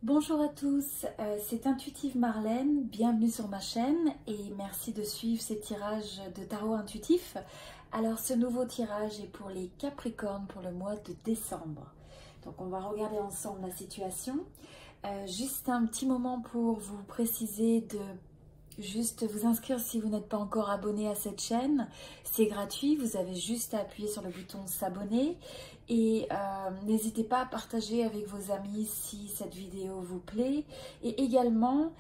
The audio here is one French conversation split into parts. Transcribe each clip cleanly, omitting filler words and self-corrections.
Bonjour à tous, c'est Intuitive Marlène, bienvenue sur ma chaîne et merci de suivre ces tirages de tarot intuitif. Alors ce nouveau tirage est pour les Capricornes pour le mois de décembre. Donc on va regarder ensemble la situation. Juste un petit moment pour vous préciser de juste vous inscrire si vous n'êtes pas encore abonné à cette chaîne. C'est gratuit, vous avez juste à appuyer sur le bouton s'abonner et n'hésitez pas à partager avec vos amis si cette vidéo vous plaît. Et également,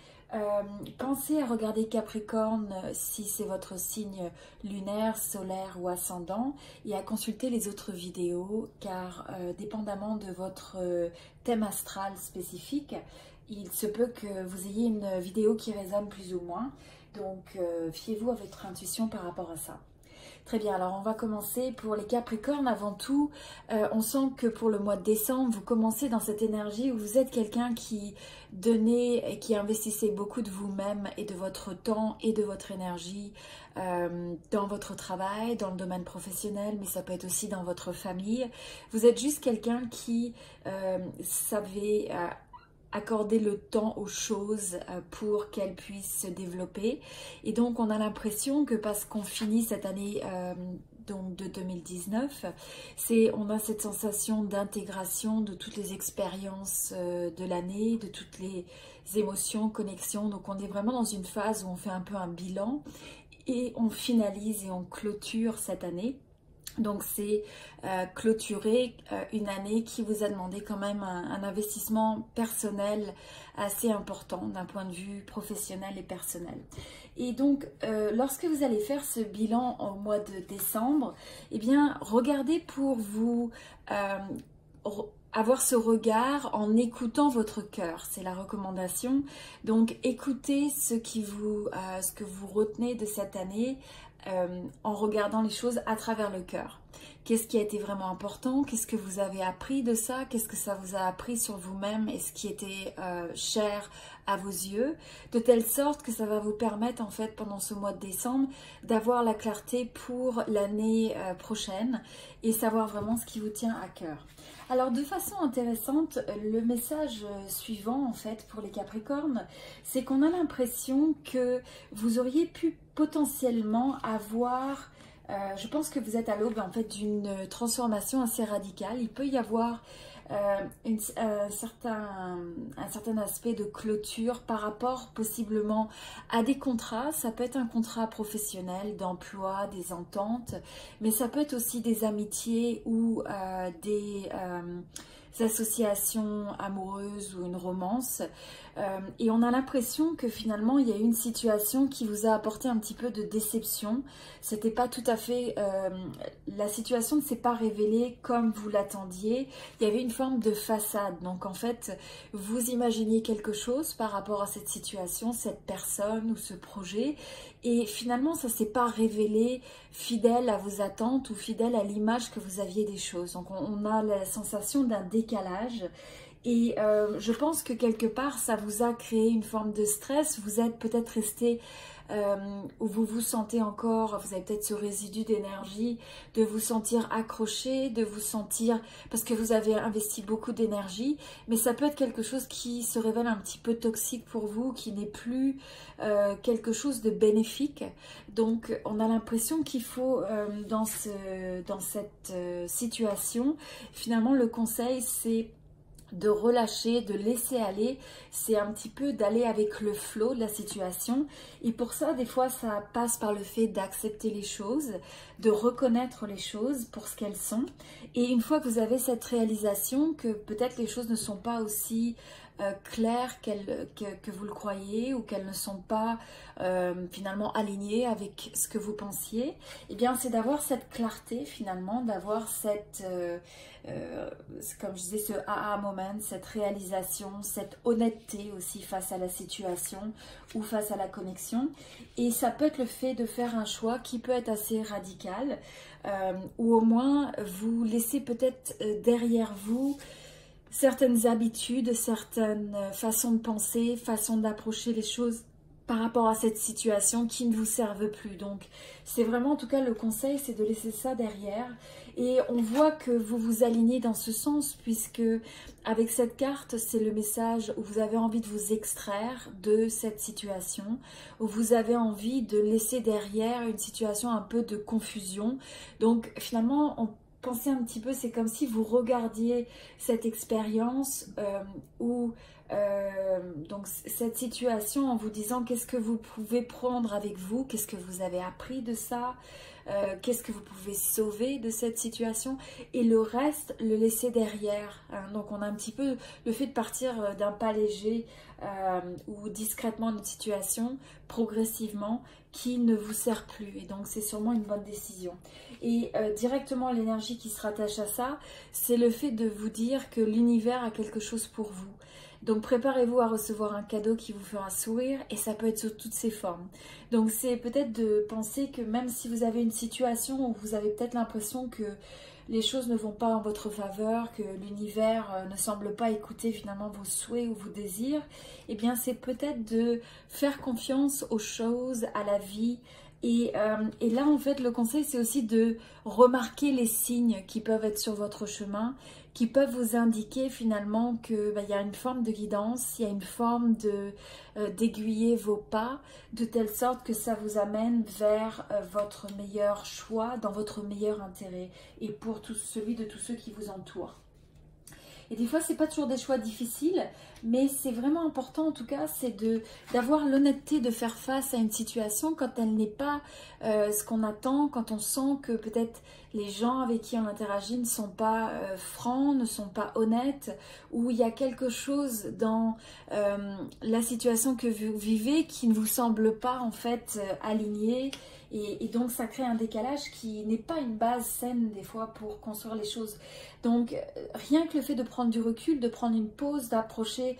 pensez à regarder Capricorne si c'est votre signe lunaire, solaire ou ascendant et à consulter les autres vidéos car dépendamment de votre thème astral spécifique, il se peut que vous ayez une vidéo qui résonne plus ou moins, donc fiez-vous à votre intuition par rapport à ça. Très bien, alors on va commencer pour les Capricornes. Avant tout, on sent que pour le mois de décembre, vous commencez dans cette énergie où vous êtes quelqu'un qui donnait et qui investissait beaucoup de vous-même et de votre temps et de votre énergie dans votre travail, dans le domaine professionnel, mais ça peut être aussi dans votre famille. Vous êtes juste quelqu'un qui savait accorder le temps aux choses pour qu'elles puissent se développer. Et donc, on a l'impression que parce qu'on finit cette année donc de 2019, on a cette sensation d'intégration de toutes les expériences de l'année, de toutes les émotions, connexions. Donc, on est vraiment dans une phase où on fait un peu un bilan et on finalise et on clôture cette année. Donc c'est clôturer une année qui vous a demandé quand même un investissement personnel assez important d'un point de vue professionnel et personnel. Et donc lorsque vous allez faire ce bilan au mois de décembre, eh bien regardez pour vous avoir ce regard en écoutant votre cœur, c'est la recommandation. Donc écoutez ce que vous retenez de cette année en regardant les choses à travers le cœur. Qu'est-ce qui a été vraiment important? Qu'est-ce que vous avez appris de ça? Qu'est-ce que ça vous a appris sur vous-même et ce qui était cher à vos yeux? De telle sorte que ça va vous permettre en fait pendant ce mois de décembre d'avoir la clarté pour l'année prochaine et savoir vraiment ce qui vous tient à cœur. Alors de façon intéressante, le message suivant en fait pour les Capricornes, c'est qu'on a l'impression que vous auriez pu potentiellement avoir, je pense que vous êtes à l'aube en fait d'une transformation assez radicale. Il peut y avoir un certain aspect de clôture par rapport possiblement à des contrats. Ça peut être un contrat professionnel, d'emploi, des ententes, mais ça peut être aussi des amitiés ou des associations amoureuses ou une romance. Et on a l'impression que finalement il y a eu une situation qui vous a apporté un petit peu de déception. C'était pas tout à fait, la situation ne s'est pas révélée comme vous l'attendiez. Il y avait une forme de façade. Donc en fait, vous imaginiez quelque chose par rapport à cette situation, cette personne ou ce projet. Et finalement, ça ne s'est pas révélé fidèle à vos attentes ou fidèle à l'image que vous aviez des choses. Donc on a la sensation d'un décalage. Et je pense que quelque part, ça vous a créé une forme de stress. Vous êtes peut-être resté où vous vous sentez encore, vous avez peut-être ce résidu d'énergie, de vous sentir accroché, de vous sentir, parce que vous avez investi beaucoup d'énergie, mais ça peut être quelque chose qui se révèle un petit peu toxique pour vous, qui n'est plus quelque chose de bénéfique. Donc on a l'impression qu'il faut, dans cette situation, finalement le conseil c'est de relâcher, de laisser aller, c'est un petit peu d'aller avec le flow de la situation. Et pour ça, des fois, ça passe par le fait d'accepter les choses, de reconnaître les choses pour ce qu'elles sont. Et une fois que vous avez cette réalisation que peut-être les choses ne sont pas aussi claires que vous le croyez ou qu'elles ne sont pas finalement alignées avec ce que vous pensiez, eh bien c'est d'avoir cette clarté finalement, d'avoir cette comme je disais, ce aha moment, cette réalisation, cette honnêteté aussi face à la situation ou face à la connexion. Et ça peut être le fait de faire un choix qui peut être assez radical ou au moins vous laissez peut-être derrière vous certaines habitudes, certaines façons de penser, façons d'approcher les choses par rapport à cette situation qui ne vous servent plus. Donc c'est vraiment, en tout cas le conseil, c'est de laisser ça derrière. Et on voit que vous vous alignez dans ce sens, puisque avec cette carte, c'est le message où vous avez envie de vous extraire de cette situation, où vous avez envie de laisser derrière une situation un peu de confusion. Donc finalement, pensez un petit peu, c'est comme si vous regardiez cette expérience où donc cette situation en vous disant qu'est-ce que vous pouvez prendre avec vous, qu'est-ce que vous avez appris de ça, qu'est-ce que vous pouvez sauver de cette situation, et le reste le laisser derrière, hein. Donc on a un petit peu le fait de partir d'un pas léger ou discrètement d'une situation progressivement qui ne vous sert plus, et donc c'est sûrement une bonne décision. Et directement l'énergie qui se rattache à ça, c'est le fait de vous dire que l'univers a quelque chose pour vous. Donc préparez-vous à recevoir un cadeau qui vous fera sourire, et ça peut être sous toutes ses formes. Donc c'est peut-être de penser que même si vous avez une situation où vous avez peut-être l'impression que les choses ne vont pas en votre faveur, que l'univers ne semble pas écouter finalement vos souhaits ou vos désirs, eh bien c'est peut-être de faire confiance aux choses, à la vie. Et là, en fait, le conseil, c'est aussi de remarquer les signes qui peuvent être sur votre chemin, qui peuvent vous indiquer finalement qu'il y a une forme de guidance, il y a une forme d'aiguiller vos pas, de telle sorte que ça vous amène vers votre meilleur choix, dans votre meilleur intérêt, et pour celui de tous ceux qui vous entourent. Et des fois, c'est pas toujours des choix difficiles, mais c'est vraiment important en tout cas, c'est d'avoir l'honnêteté de faire face à une situation quand elle n'est pas ce qu'on attend, quand on sent que peut-être les gens avec qui on interagit ne sont pas francs, ne sont pas honnêtes, ou il y a quelque chose dans la situation que vous vivez qui ne vous semble pas en fait aligné. Et donc ça crée un décalage qui n'est pas une base saine des fois pour construire les choses. Donc rien que le fait de prendre du recul, de prendre une pause, d'approcher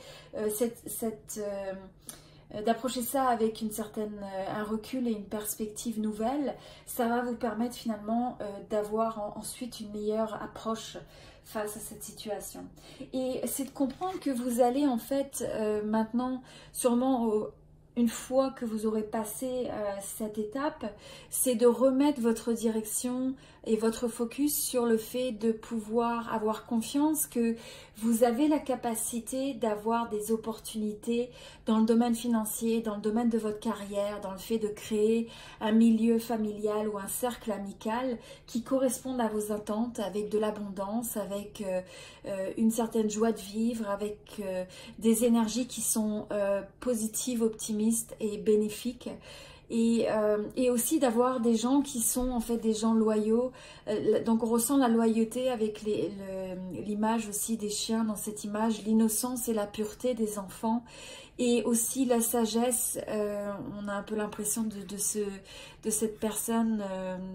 d'approcher ça avec un recul et une perspective nouvelle, ça va vous permettre finalement d'avoir ensuite une meilleure approche face à cette situation. Et c'est de comprendre que vous allez en fait maintenant sûrement une fois que vous aurez passé cette étape, c'est de remettre votre direction et votre focus sur le fait de pouvoir avoir confiance que vous avez la capacité d'avoir des opportunités dans le domaine financier, dans le domaine de votre carrière, dans le fait de créer un milieu familial ou un cercle amical qui correspondent à vos attentes, avec de l'abondance, avec une certaine joie de vivre, avec des énergies qui sont positives, optimistes et bénéfiques. Et aussi d'avoir des gens qui sont en fait des gens loyaux. Donc on ressent la loyauté avec l'image aussi des chiens dans cette image, l'innocence et la pureté des enfants, et aussi la sagesse. On a un peu l'impression de cette personne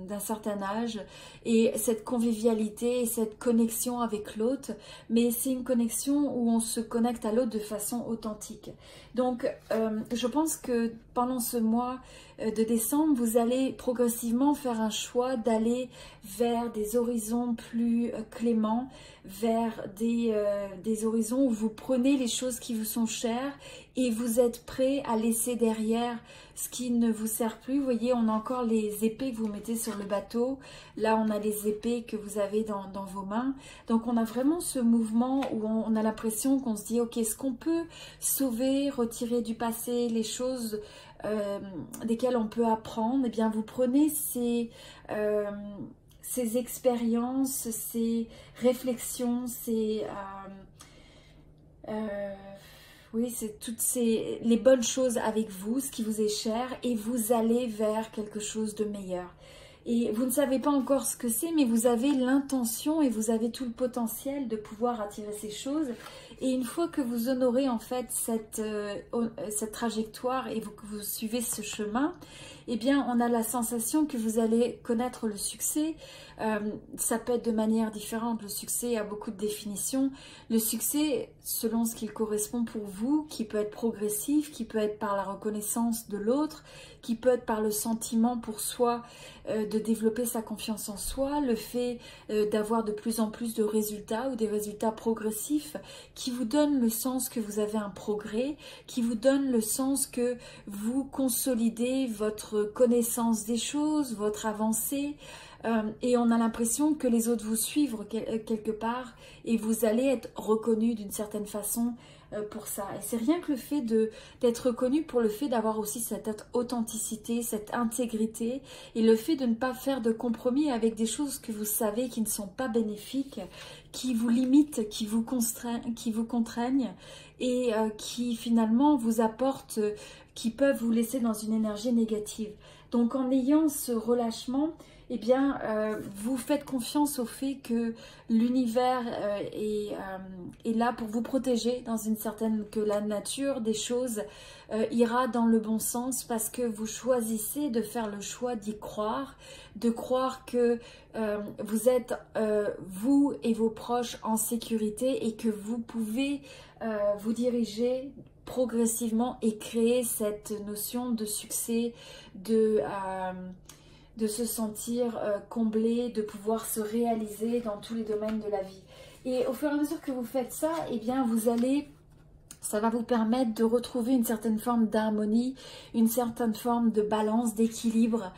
d'un certain âge, et cette convivialité et cette connexion avec l'autre, mais c'est une connexion où on se connecte à l'autre de façon authentique. Donc je pense que pendant ce mois de décembre, vous allez progressivement faire un choix d'aller vers des horizons plus cléments, vers des horizons où vous prenez les choses qui vous sont chères et vous êtes prêt à laisser derrière ce qui ne vous sert plus. Vous voyez, on a encore les épées que vous mettez sur le bateau. Là, on a les épées que vous avez dans vos mains. Donc, on a vraiment ce mouvement où on a l'impression qu'on se dit, ok, est-ce qu'on peut sauver, retirer du passé les choses desquelles on peut apprendre? Eh bien, vous prenez ces expériences, ces réflexions, oui, c'est toutes les bonnes choses avec vous, ce qui vous est cher, et vous allez vers quelque chose de meilleur. Et vous ne savez pas encore ce que c'est, mais vous avez l'intention et vous avez tout le potentiel de pouvoir attirer ces choses. Et une fois que vous honorez en fait cette trajectoire et que vous suivez ce chemin, eh bien on a la sensation que vous allez connaître le succès. Ça peut être de manière différente, le succès a beaucoup de définitions. Le succès, selon ce qu'il correspond pour vous, qui peut être progressif, qui peut être par la reconnaissance de l'autre, qui peut être par le sentiment pour soi de développer sa confiance en soi, le fait d'avoir de plus en plus de résultats ou des résultats progressifs qui vous donnent le sens que vous avez un progrès, qui vous donnent le sens que vous consolidez votre connaissance des choses, votre avancée, et on a l'impression que les autres vous suivent quelque part et vous allez être reconnu d'une certaine façon pour ça. Et c'est rien que le fait d'être reconnu pour le fait d'avoir aussi cette authenticité, cette intégrité et le fait de ne pas faire de compromis avec des choses que vous savez qui ne sont pas bénéfiques, qui vous limitent, qui vous contraignent et qui finalement vous apportent, qui peuvent vous laisser dans une énergie négative. Donc en ayant ce relâchement, eh bien, vous faites confiance au fait que l'univers est là pour vous protéger dans une certaine, que la nature des choses ira dans le bon sens parce que vous choisissez de faire le choix d'y croire, de croire que vous êtes, vous et vos proches, en sécurité et que vous pouvez vous diriger progressivement et créer cette notion de succès, de se sentir comblé, de pouvoir se réaliser dans tous les domaines de la vie. Et au fur et à mesure que vous faites ça, eh bien ça va vous permettre de retrouver une certaine forme d'harmonie, une certaine forme de balance, d'équilibre,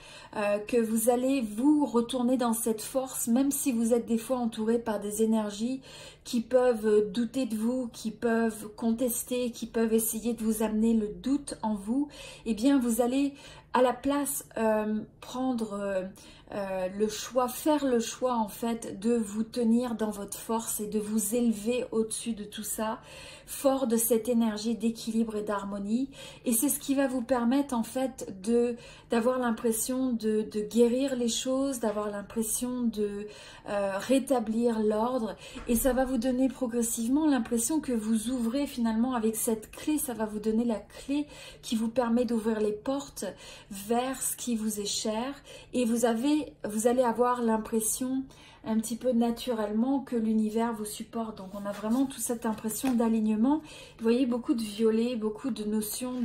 que vous allez vous retourner dans cette force, même si vous êtes des fois entouré par des énergies qui peuvent douter de vous, qui peuvent contester, qui peuvent essayer de vous amener le doute en vous, eh bien vous allez à la place prendre le choix, faire le choix en fait de vous tenir dans votre force et de vous élever au-dessus de tout ça, fort de cette énergie d'équilibre et d'harmonie. Et c'est ce qui va vous permettre en fait d'avoir l'impression de guérir les choses, d'avoir l'impression de rétablir l'ordre. Et ça va vous donner progressivement l'impression que vous ouvrez finalement avec cette clé, ça va vous donner la clé qui vous permet d'ouvrir les portes vers ce qui vous est cher. Et vous allez avoir l'impression un petit peu naturellement que l'univers vous supporte. Donc on a vraiment toute cette impression d'alignement. Vous voyez beaucoup de violet, beaucoup de notions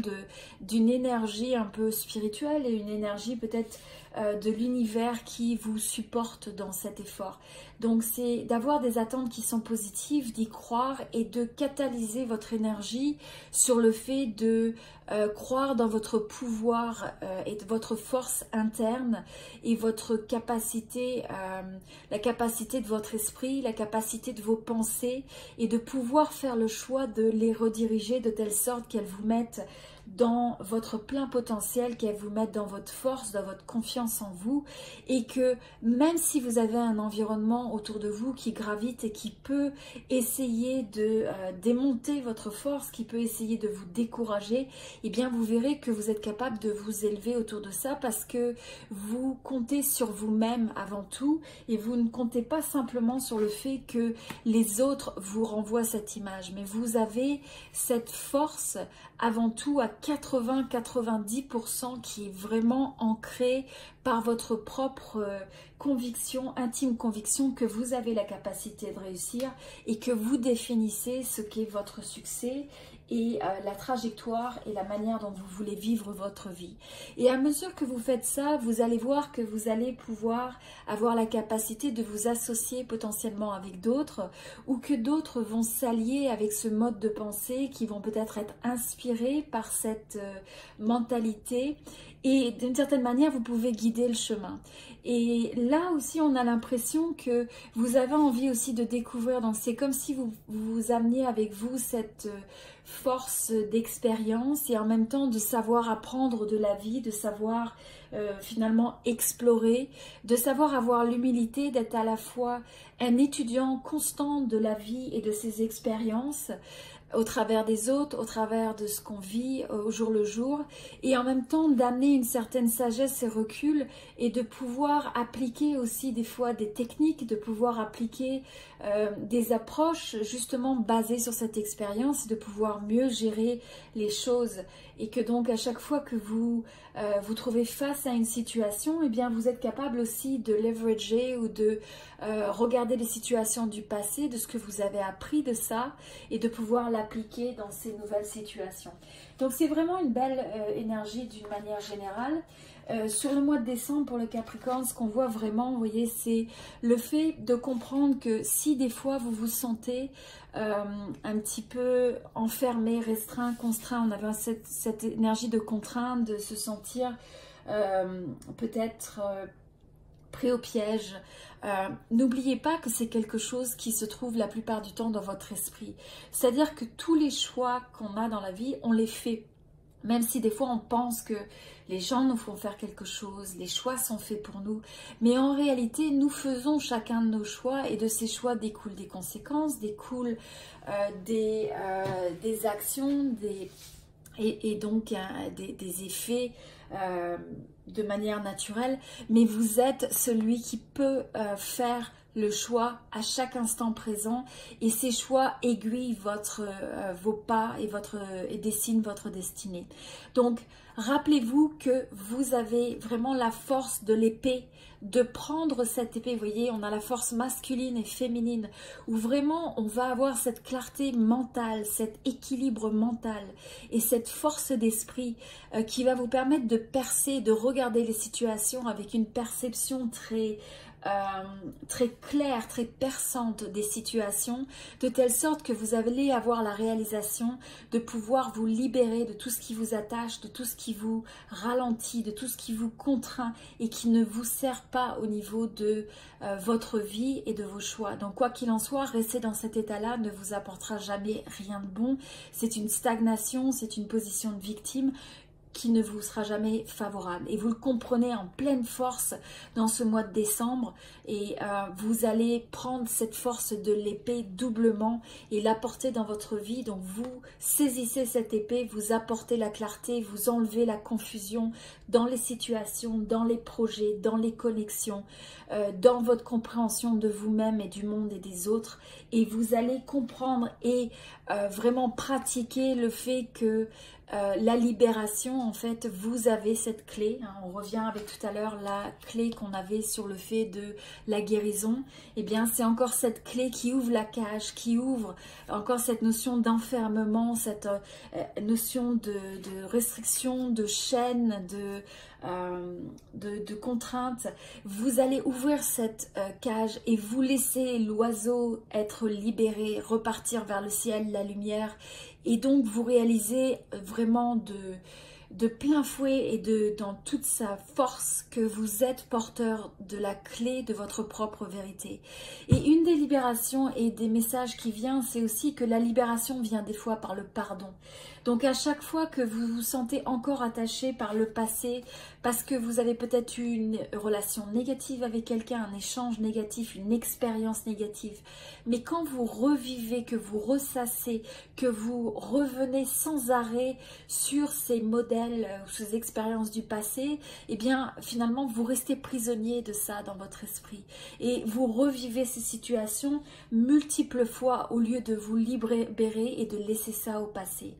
d'une énergie un peu spirituelle et une énergie peut-être de l'univers qui vous supporte dans cet effort. Donc c'est d'avoir des attentes qui sont positives, d'y croire et de catalyser votre énergie sur le fait de croire dans votre pouvoir et de votre force interne et votre capacité, la capacité de votre esprit, la capacité de vos pensées et de pouvoir faire le choix de les rediriger de telle sorte qu'elles vous mettent dans votre plein potentiel, qu'elles vous mettent dans votre force, dans votre confiance en vous et que même si vous avez un environnement autour de vous qui gravite et qui peut essayer de démonter votre force, qui peut essayer de vous décourager, eh bien vous verrez que vous êtes capable de vous élever autour de ça parce que vous comptez sur vous-même avant tout et vous ne comptez pas simplement sur le fait que les autres vous renvoient cette image, mais vous avez cette force avant tout à 80-90% qui est vraiment ancrée par votre propre conviction, intime conviction que vous avez la capacité de réussir et que vous définissez ce qu'est votre succès et la trajectoire et la manière dont vous voulez vivre votre vie. Et à mesure que vous faites ça, vous allez voir que vous allez pouvoir avoir la capacité de vous associer potentiellement avec d'autres ou que d'autres vont s'allier avec ce mode de pensée qui vont peut-être être inspirés par cette mentalité et d'une certaine manière vous pouvez guider le chemin. Et là aussi on a l'impression que vous avez envie aussi de découvrir, donc c'est comme si vous ameniez avec vous cette force d'expérience et en même temps de savoir apprendre de la vie, de savoir finalement explorer, de savoir avoir l'humilité d'être à la fois un étudiant constant de la vie et de ses expériences, au travers des autres, au travers de ce qu'on vit au jour le jour, et en même temps d'amener une certaine sagesse et recul, et de pouvoir appliquer aussi des fois des techniques, de pouvoir appliquer des approches justement basées sur cette expérience, et de pouvoir mieux gérer les choses, et que donc à chaque fois que vous vous trouvez face à une situation, eh bien vous êtes capable aussi de leverager ou de regarder les situations du passé, de ce que vous avez appris de ça, et de pouvoir l'appliquer dans ces nouvelles situations. Donc c'est vraiment une belle énergie d'une manière générale. Sur le mois de décembre pour le Capricorne, ce qu'on voit vraiment, vous voyez, c'est le fait de comprendre que si des fois vous vous sentez un petit peu enfermé, restreint, contraint, on avait cette énergie de contrainte, de se sentir peut-être pris au piège. N'oubliez pas que c'est quelque chose qui se trouve la plupart du temps dans votre esprit. C'est-à-dire que tous les choix qu'on a dans la vie, on les fait. Même si des fois on pense que les gens nous font faire quelque chose, les choix sont faits pour nous. Mais en réalité, nous faisons chacun de nos choix, et de ces choix découlent des conséquences, découlent des actions, et donc des effets de manière naturelle. Mais vous êtes celui qui peut faire le choix à chaque instant présent, et ces choix aiguillent vos pas et dessinent votre destinée. Donc rappelez-vous que vous avez vraiment la force de l'épée, de prendre cette épée. Vous voyez, on a la force masculine et féminine, où vraiment on va avoir cette clarté mentale, cet équilibre mental et cette force d'esprit qui va vous permettre de percer, de regarder les situations avec une perception très claire, très perçante des situations, de telle sorte que vous allez avoir la réalisation de pouvoir vous libérer de tout ce qui vous attache, de tout ce qui vous ralentit, de tout ce qui vous contraint et qui ne vous sert pas au niveau de votre vie et de vos choix. Donc quoi qu'il en soit, rester dans cet état-là ne vous apportera jamais rien de bon. C'est une stagnation, c'est une position de victime qui ne vous sera jamais favorable. Et vous le comprenez en pleine force dans ce mois de décembre, et vous allez prendre cette force de l'épée doublement et l'apporter dans votre vie. Donc vous saisissez cette épée, vous apportez la clarté, vous enlevez la confusion dans les situations, dans les projets, dans les connexions, dans votre compréhension de vous-même et du monde et des autres, et vous allez comprendre et vraiment pratiquer le fait que la libération, en fait, vous avez cette clé, hein, on revient avec tout à l'heure la clé qu'on avait sur le fait de la guérison. Et bien c'est encore cette clé qui ouvre la cage, qui ouvre encore cette notion d'enfermement, cette notion de restriction, de chaîne, de contrainte. Vous allez ouvrir cette cage et vous laisser l'oiseau être libéré, repartir vers le ciel, la lumière, et donc vous réalisez vraiment de plein fouet et dans toute sa force que vous êtes porteur de la clé de votre propre vérité. Et une des libérations et des messages qui vient, c'est aussi que la libération vient des fois par le pardon. Donc à chaque fois que vous vous sentez encore attaché par le passé, parce que vous avez peut-être eu une relation négative avec quelqu'un, un échange négatif, une expérience négative, mais quand vous revivez, que vous ressassez, que vous revenez sans arrêt sur ces modèles ou ces expériences du passé, eh bien finalement vous restez prisonnier de ça dans votre esprit. Et vous revivez ces situations multiples fois au lieu de vous libérer et de laisser ça au passé.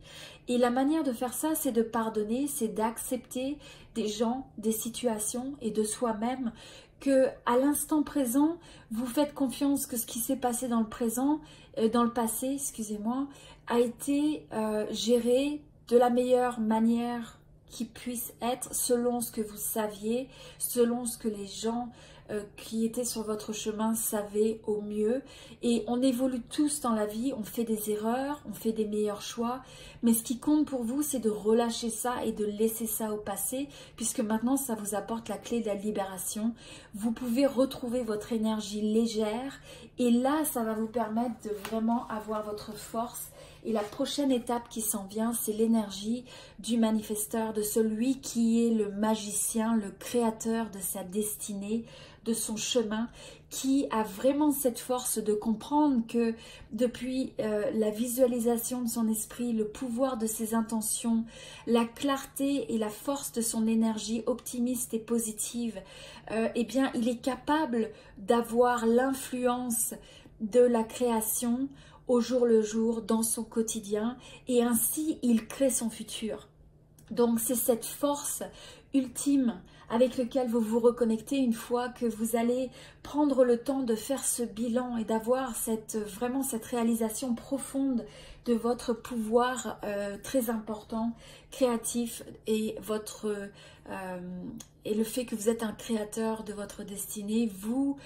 Et la manière de faire ça, c'est de pardonner, c'est d'accepter des gens, des situations et de soi-même, que à l'instant présent, vous faites confiance que ce qui s'est passé dans le passé, excusez-moi, a été géré de la meilleure manière qui puisse être, selon ce que vous saviez, selon ce que les gens qui étaient sur votre chemin savaient au mieux. Et on évolue tous dans la vie, on fait des erreurs, on fait des meilleurs choix, mais ce qui compte pour vous, c'est de relâcher ça et de laisser ça au passé, puisque maintenant ça vous apporte la clé de la libération. Vous pouvez retrouver votre énergie légère, et là ça va vous permettre de vraiment avoir votre force Et la prochaine étape qui s'en vient, c'est l'énergie du manifesteur, de celui qui est le magicien, le créateur de sa destinée, de son chemin, qui a vraiment cette force de comprendre que depuis la visualisation de son esprit, le pouvoir de ses intentions, la clarté et la force de son énergie optimiste et positive, eh bien, il est capable d'avoir l'influence de la création au jour le jour dans son quotidien, et ainsi il crée son futur. Donc c'est cette force ultime avec laquelle vous vous reconnectez une fois que vous allez prendre le temps de faire ce bilan et d'avoir vraiment cette réalisation profonde de votre pouvoir très important, créatif, et le fait que vous êtes un créateur de votre destinée. Vous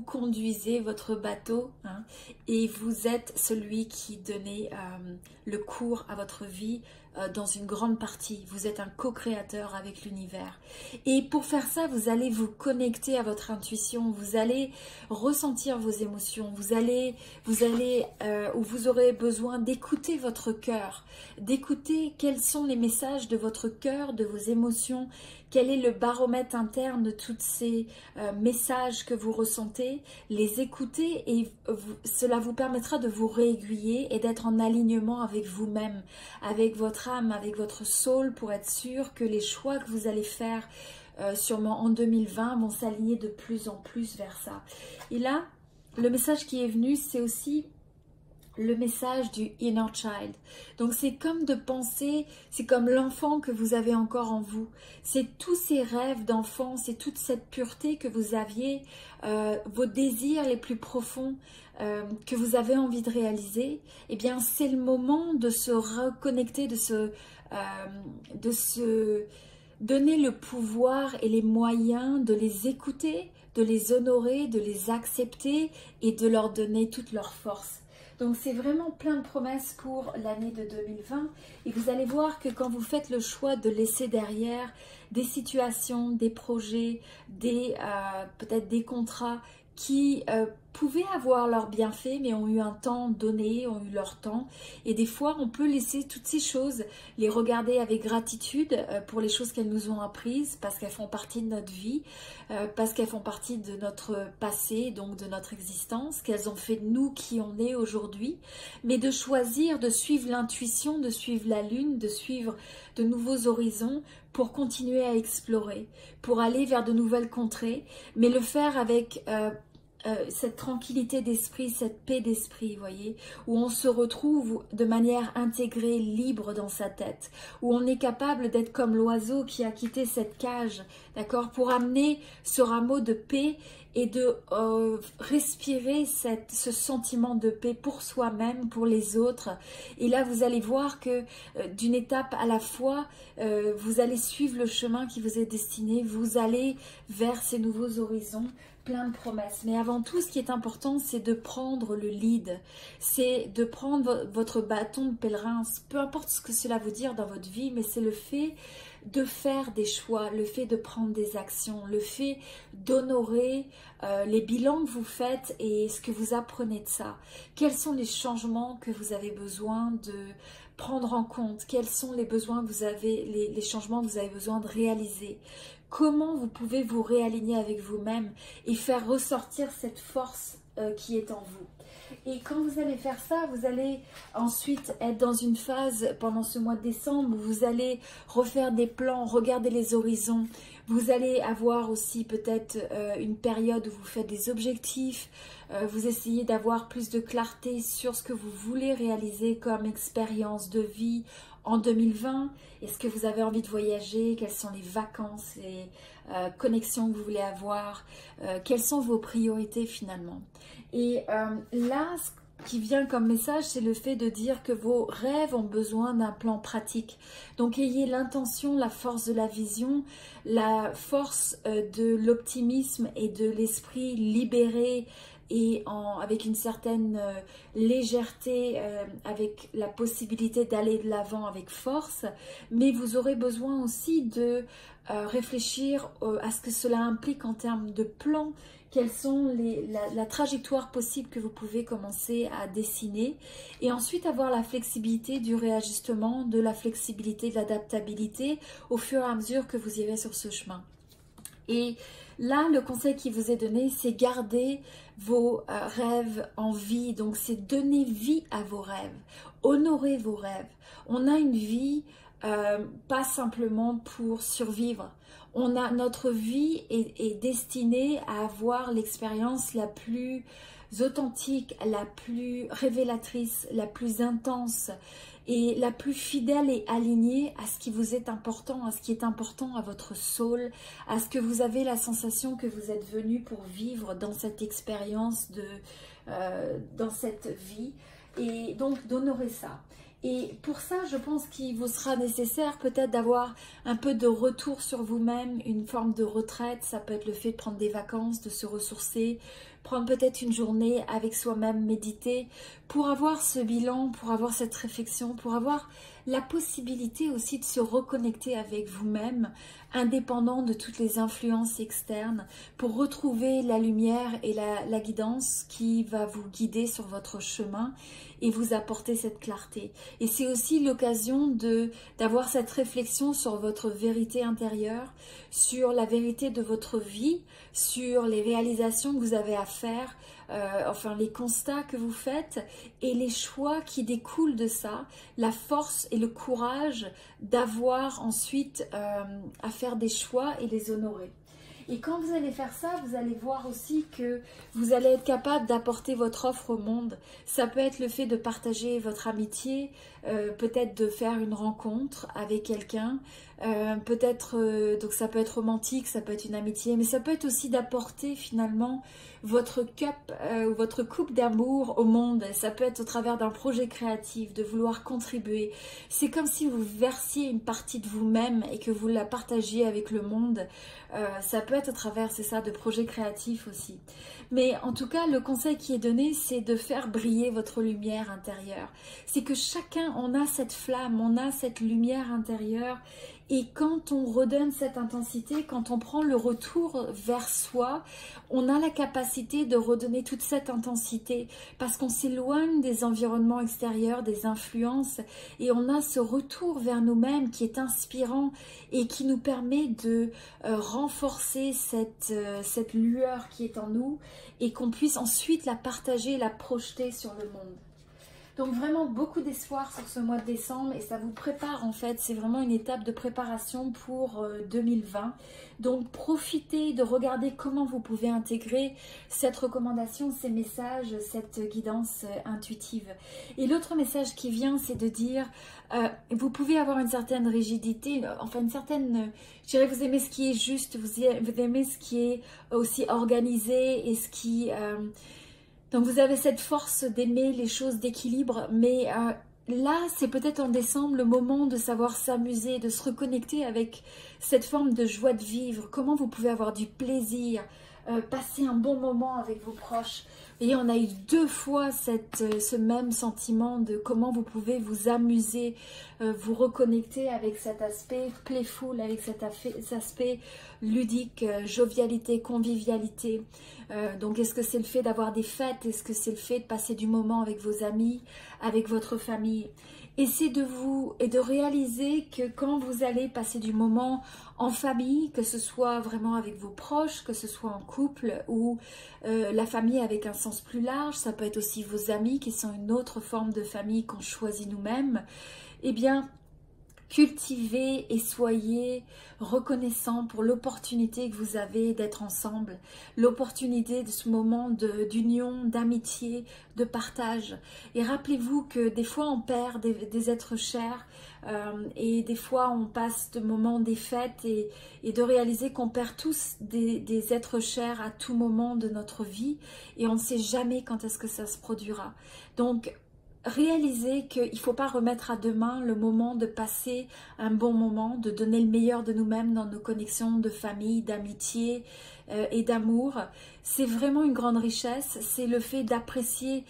conduisez votre bateau, hein, et vous êtes celui qui donnez le cours à votre vie dans une grande partie. Vous êtes un co-créateur avec l'univers. Et pour faire ça, vous allez vous connecter à votre intuition, vous allez ressentir vos émotions, vous aurez besoin d'écouter votre cœur, d'écouter quels sont les messages de votre cœur, de vos émotions, quel est le baromètre interne de tous ces messages que vous ressentez, les écouter, et cela vous permettra de vous réaiguiller et d'être en alignement avec vous-même, avec votre âme, avec votre soul, pour être sûr que les choix que vous allez faire sûrement en 2020 vont s'aligner de plus en plus vers ça. Et là, le message qui est venu, c'est aussi le message du inner child. Donc c'est comme de penser, c'est comme l'enfant que vous avez encore en vous. C'est tous ces rêves d'enfant, c'est toute cette pureté que vous aviez, vos désirs les plus profonds que vous avez envie de réaliser. Eh bien c'est le moment de se reconnecter, de se donner le pouvoir et les moyens de les écouter, de les honorer, de les accepter et de leur donner toute leur force. Donc c'est vraiment plein de promesses pour l'année de 2020, et vous allez voir que quand vous faites le choix de laisser derrière des situations, des projets, peut-être des contrats qui pouvaient avoir leurs bienfaits mais ont eu un temps donné, ont eu leur temps, et des fois on peut laisser toutes ces choses, les regarder avec gratitude pour les choses qu'elles nous ont apprises, parce qu'elles font partie de notre vie, parce qu'elles font partie de notre passé, donc de notre existence, qu'elles ont fait de nous qui on est aujourd'hui, mais de choisir de suivre l'intuition, de suivre la lune, de suivre de nouveaux horizons pour continuer à explorer, pour aller vers de nouvelles contrées, mais le faire avec cette tranquillité d'esprit, cette paix d'esprit, vous voyez, où on se retrouve de manière intégrée, libre dans sa tête, où on est capable d'être comme l'oiseau qui a quitté cette cage, d'accord, pour amener ce rameau de paix et de respirer ce sentiment de paix pour soi-même, pour les autres. Et là, vous allez voir que d'une étape à la fois, vous allez suivre le chemin qui vous est destiné, vous allez vers ces nouveaux horizons, plein de promesses. Mais avant tout, ce qui est important, c'est de prendre le lead, c'est de prendre votre bâton de pèlerin, peu importe ce que cela veut dire dans votre vie, mais c'est le fait de faire des choix, le fait de prendre des actions, le fait d'honorer les bilans que vous faites et ce que vous apprenez de ça. Quels sont les changements que vous avez besoin de prendre en compte? Quels sont les besoins que vous avez, les changements que vous avez besoin de réaliser? Comment vous pouvez vous réaligner avec vous-même et faire ressortir cette force qui est en vous? Et quand vous allez faire ça, vous allez ensuite être dans une phase pendant ce mois de décembre où vous allez refaire des plans, regarder les horizons. Vous allez avoir aussi peut-être une période où vous faites des objectifs, vous essayez d'avoir plus de clarté sur ce que vous voulez réaliser comme expérience de vie en 2020. Est-ce que vous avez envie de voyager? Quelles sont les vacances, les connexions que vous voulez avoir? Quelles sont vos priorités finalement? Et là, ce qui vient comme message, c'est le fait de dire que vos rêves ont besoin d'un plan pratique. Donc ayez l'intention, la force de la vision, la force de l'optimisme et de l'esprit libéré et avec une certaine légèreté, avec la possibilité d'aller de l'avant avec force, mais vous aurez besoin aussi de réfléchir à ce que cela implique en termes de plan, quelles sont la trajectoire possible que vous pouvez commencer à dessiner, et ensuite avoir la flexibilité du réajustement, de la flexibilité, de l'adaptabilité au fur et à mesure que vous irez sur ce chemin. Et là, le conseil qui vous est donné, c'est garder vos rêves en vie. Donc, c'est donner vie à vos rêves, honorer vos rêves. On a une vie pas simplement pour survivre. Notre vie est destinée à avoir l'expérience la plus authentique, la plus révélatrice, la plus intense et la plus fidèle et alignée à ce qui vous est important, à ce qui est important à votre soul, à ce que vous avez la sensation que vous êtes venu pour vivre dans cette expérience, dans cette vie, et donc d'honorer ça. Et pour ça, je pense qu'il vous sera nécessaire peut-être d'avoir un peu de retour sur vous-même, une forme de retraite. Ça peut être le fait de prendre des vacances, de se ressourcer, prendre peut-être une journée avec soi-même, méditer, pour avoir ce bilan, pour avoir cette réflexion, pour avoir la possibilité aussi de se reconnecter avec vous-même, indépendant de toutes les influences externes, pour retrouver la lumière et la guidance qui va vous guider sur votre chemin et vous apporter cette clarté. Et c'est aussi l'occasion d'avoir cette réflexion sur votre vérité intérieure, sur la vérité de votre vie, sur les réalisations que vous avez à faire, enfin les constats que vous faites et les choix qui découlent de ça, la force et le courage d'avoir ensuite à faire des choix et les honorer. Et quand vous allez faire ça, vous allez voir aussi que vous allez être capable d'apporter votre offre au monde. Ça peut être le fait de partager votre amitié, peut-être de faire une rencontre avec quelqu'un, peut-être, donc ça peut être romantique, ça peut être une amitié, mais ça peut être aussi d'apporter finalement votre cup ou votre coupe d'amour au monde. Ça peut être au travers d'un projet créatif, de vouloir contribuer. C'est comme si vous versiez une partie de vous-même et que vous la partagiez avec le monde. Ça peut être au travers, c'est ça, de projets créatifs aussi. Mais en tout cas, le conseil qui est donné, c'est de faire briller votre lumière intérieure. C'est que chacun, on a cette flamme, on a cette lumière intérieure. Et quand on redonne cette intensité, quand on prend le retour vers soi, on a la capacité de redonner toute cette intensité parce qu'on s'éloigne des environnements extérieurs, des influences, et on a ce retour vers nous-mêmes qui est inspirant et qui nous permet de renforcer cette lueur qui est en nous et qu'on puisse ensuite la partager, la projeter sur le monde. Donc vraiment beaucoup d'espoir sur ce mois de décembre et ça vous prépare en fait, c'est vraiment une étape de préparation pour 2020. Donc profitez de regarder comment vous pouvez intégrer cette recommandation, ces messages, cette guidance intuitive. Et l'autre message qui vient, c'est de dire, vous pouvez avoir une certaine rigidité, enfin une certaine, je dirais vous aimez ce qui est juste, vous aimez ce qui est aussi organisé et ce qui... Donc vous avez cette force d'aimer les choses d'équilibre, mais là c'est peut-être en décembre le moment de savoir s'amuser, de se reconnecter avec cette forme de joie de vivre, comment vous pouvez avoir du plaisir, passer un bon moment avec vos proches. Et on a eu 2 fois ce même sentiment de comment vous pouvez vous amuser, vous reconnecter avec cet aspect playful, avec cet aspect ludique, jovialité, convivialité. Donc est-ce que c'est le fait d'avoir des fêtes? Est-ce que c'est le fait de passer du moment avec vos amis, avec votre famille? Et c'est de réaliser que quand vous allez passer du moment en famille, que ce soit vraiment avec vos proches, que ce soit en couple ou la famille avec un sens plus large, ça peut être aussi vos amis qui sont une autre forme de famille qu'on choisit nous-mêmes, eh bien cultivez et soyez reconnaissants pour l'opportunité que vous avez d'être ensemble, l'opportunité de ce moment d'union, d'amitié, de partage. Et rappelez-vous que des fois on perd des êtres chers et des fois on passe de moments des fêtes et de réaliser qu'on perd tous des êtres chers à tout moment de notre vie et on ne sait jamais quand est-ce que ça se produira. Donc réalisez qu'il ne faut pas remettre à demain le moment de passer un bon moment, de donner le meilleur de nous-mêmes dans nos connexions de famille, d'amitié, et d'amour. C'est vraiment une grande richesse, c'est le fait d'apprécier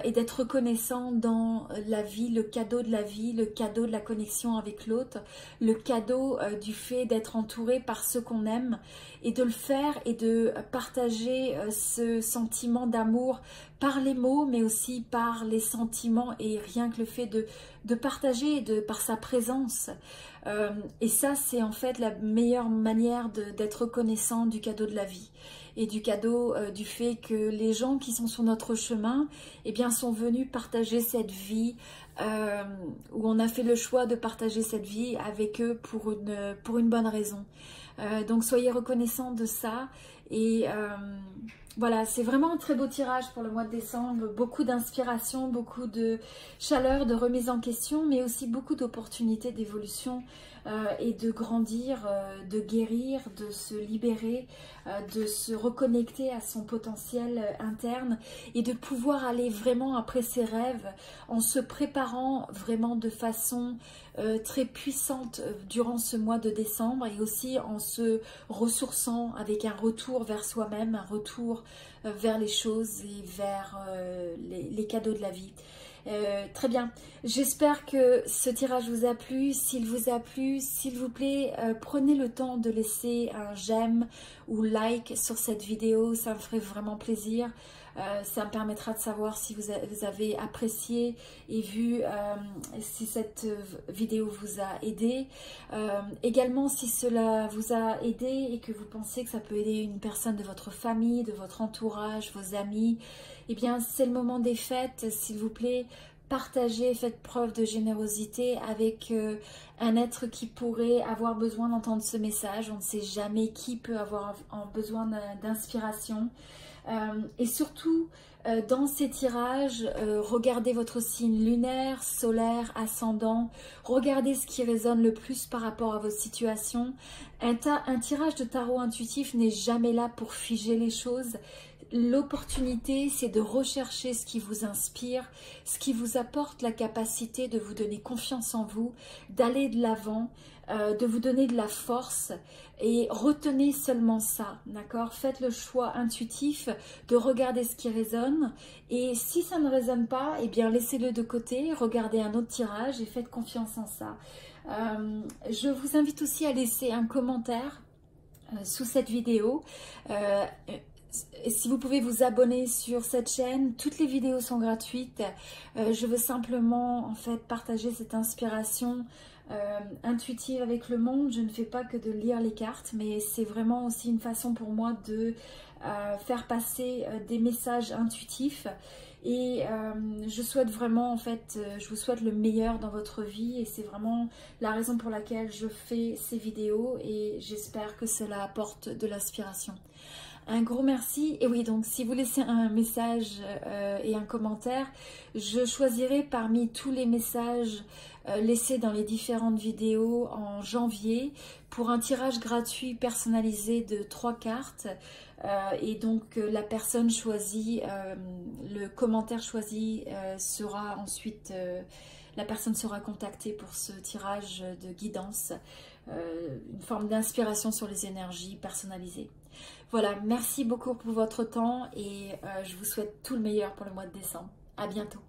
et d'être reconnaissant dans la vie, le cadeau de la vie, le cadeau de la connexion avec l'autre, le cadeau du fait d'être entouré par ceux qu'on aime et de le faire et de partager ce sentiment d'amour par les mots mais aussi par les sentiments et rien que le fait de partager par sa présence. Et ça c'est en fait la meilleure manière d'être reconnaissant du cadeau de la vie et du cadeau du fait que les gens qui sont sur notre chemin eh bien, sont venus partager cette vie où on a fait le choix de partager cette vie avec eux pour une bonne raison. Donc soyez reconnaissants de ça et voilà, c'est vraiment un très beau tirage pour le mois de décembre, beaucoup d'inspiration, beaucoup de chaleur, de remise en question, mais aussi beaucoup d'opportunités d'évolution et de grandir, de guérir, de se libérer, de se reconnecter à son potentiel interne et de pouvoir aller vraiment après ses rêves en se préparant vraiment de façon très puissante durant ce mois de décembre et aussi en se ressourçant avec un retour vers soi-même, un retour vers les choses et vers les cadeaux de la vie. Très bien, j'espère que ce tirage vous a plu. S'il vous a plu, s'il vous plaît, prenez le temps de laisser un j'aime ou like sur cette vidéo, ça me ferait vraiment plaisir. Ça me permettra de savoir si vous avez apprécié et vu si cette vidéo vous a aidé. Également, si cela vous a aidé et que vous pensez que ça peut aider une personne de votre famille, de votre entourage, vos amis, eh bien c'est le moment des fêtes, s'il vous plaît. Partagez, faites preuve de générosité avec un être qui pourrait avoir besoin d'entendre ce message. On ne sait jamais qui peut avoir besoin d'inspiration. Et surtout, dans ces tirages, regardez votre signe lunaire, solaire, ascendant. Regardez ce qui résonne le plus par rapport à votre situation. Un tirage de tarot intuitif n'est jamais là pour figer les choses. L'opportunité, c'est de rechercher ce qui vous inspire, ce qui vous apporte la capacité de vous donner confiance en vous, d'aller de l'avant, de vous donner de la force et retenez seulement ça, d'accord? Faites le choix intuitif de regarder ce qui résonne et si ça ne résonne pas, eh bien laissez-le de côté, regardez un autre tirage et faites confiance en ça. Je vous invite aussi à laisser un commentaire sous cette vidéo. Et si vous pouvez vous abonner sur cette chaîne, toutes les vidéos sont gratuites. Je veux simplement en fait partager cette inspiration intuitive avec le monde. Je ne fais pas que de lire les cartes, mais c'est vraiment aussi une façon pour moi de faire passer des messages intuitifs. Et je souhaite vraiment, en fait, je vous souhaite le meilleur dans votre vie et c'est vraiment la raison pour laquelle je fais ces vidéos et j'espère que cela apporte de l'inspiration. Un gros merci. Et oui, donc si vous laissez un message et un commentaire, je choisirai parmi tous les messages laissés dans les différentes vidéos en janvier pour un tirage gratuit personnalisé de 3 cartes. Et donc la personne choisie, le commentaire choisi sera ensuite, la personne sera contactée pour ce tirage de guidance, une forme d'inspiration sur les énergies personnalisées. Voilà, merci beaucoup pour votre temps et je vous souhaite tout le meilleur pour le mois de décembre. À bientôt.